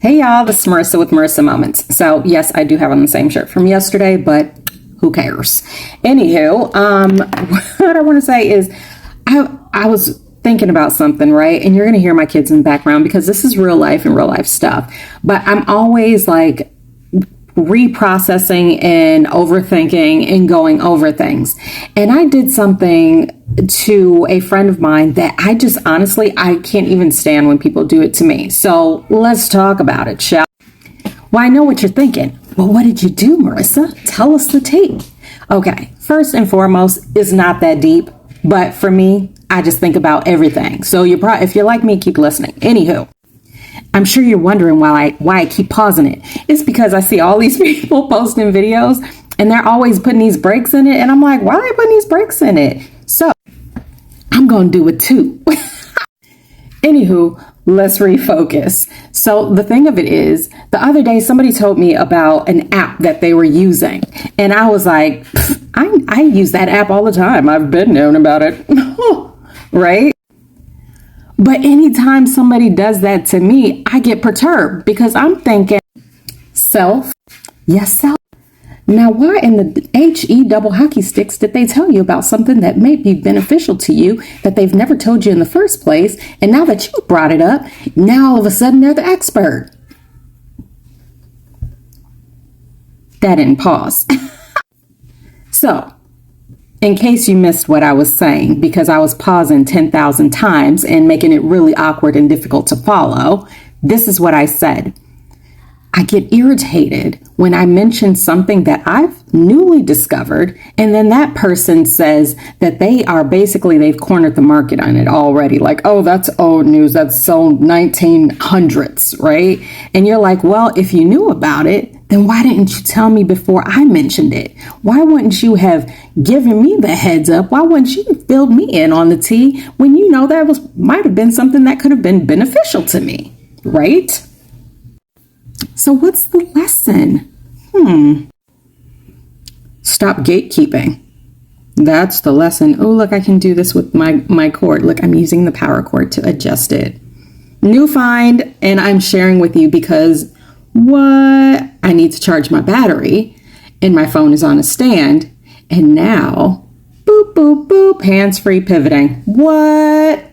Hey y'all, this is Marissa with Marissa Moments. So yes, I do have on the same shirt from yesterday, but who cares? Anywho, what I want to say is I was thinking about something, right? And you're going to hear my kids in the background because this is real life and real life stuff. But I'm always like reprocessing and overthinking and going over things. And I did something to a friend of mine that I just honestly, I can't even stand when people do it to me. So let's talk about it, shall we? Well, I know what you're thinking. Well, what did you do, Marissa? Tell us the tea. Okay, first and foremost, it's not that deep. But for me, I just think about everything. So if you're like me, keep listening. Anywho, I'm sure you're wondering why I keep pausing it. It's because I see all these people posting videos and they're always putting these breaks in it. And I'm like, why are they putting these breaks in it? So I'm going to do it too. Anywho, let's refocus. So the thing of it is, the other day, somebody told me about an app that they were using. And I was like, I use that app all the time. I've been known about it. Right? But anytime somebody does that to me, I get perturbed because I'm thinking, self, yes, self. Now, why in the HE double hockey sticks did they tell you about something that may be beneficial to you that they've never told you in the first place? And now that you brought it up, now all of a sudden they're the expert. That didn't pause. So, in case you missed what I was saying, because I was pausing 10,000 times and making it really awkward and difficult to follow, this is what I said. I get irritated when I mention something that I've newly discovered, and then that person says that they've cornered the market on it already. Like, oh, that's old news. That's so 1900s, right? And you're like, well, if you knew about it, then why didn't you tell me before I mentioned it? Why wouldn't you have given me the heads up? Why wouldn't you have filled me in on the tea when you know that might have been something that could have been beneficial to me, right? So what's the lesson? Stop gatekeeping. That's the lesson. Oh, look, I can do this with my cord. Look, I'm using the power cord to adjust it. New find, and I'm sharing with you because I need to charge my battery and my phone is on a stand. And now, boop, boop, boop, hands-free pivoting. What?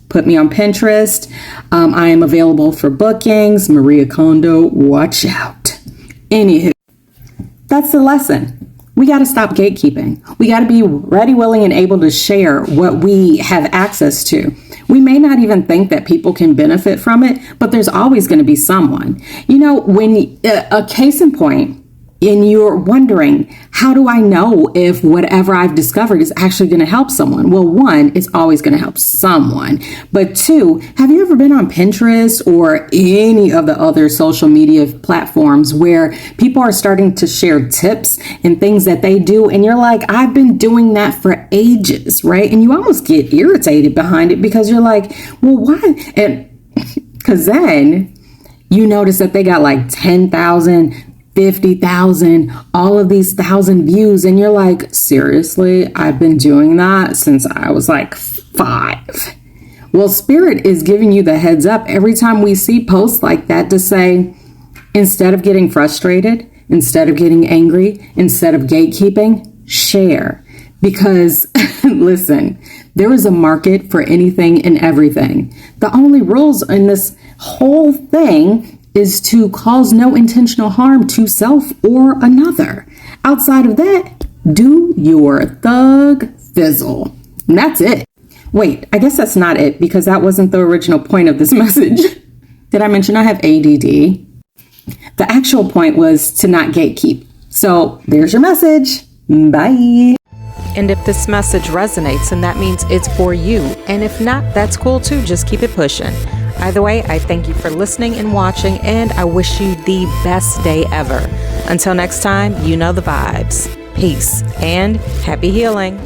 Put me on Pinterest. I am available for bookings. Maria Kondo, watch out. Anywho, that's the lesson. We got to stop gatekeeping. We got to be ready, willing, and able to share what we have access to. We may not even think that people can benefit from it, but there's always going to be someone. You know, when a case in point, and you're wondering, how do I know if whatever I've discovered is actually going to help someone? Well, one, it's always going to help someone. But two, have you ever been on Pinterest or any of the other social media platforms where people are starting to share tips and things that they do? And you're like, I've been doing that for ages, right? And you almost get irritated behind it because you're like, well, why? And because then you notice that they got like 10,000 50,000, all of these 1,000 views. And you're like, seriously, I've been doing that since I was like 5. Well, Spirit is giving you the heads up every time we see posts like that to say, instead of getting frustrated, instead of getting angry, instead of gatekeeping, share. Because listen, there is a market for anything and everything. The only rules in this whole thing is to cause no intentional harm to self or another. Outside of that, do your thug fizzle. And that's it. Wait, I guess that's not it because that wasn't the original point of this message. Did I mention I have ADD? The actual point was to not gatekeep. So there's your message. Bye. And if this message resonates, then that means it's for you. And if not, that's cool too. Just keep it pushing. Either way, I thank you for listening and watching, and I wish you the best day ever. Until next time, you know the vibes. Peace and happy healing.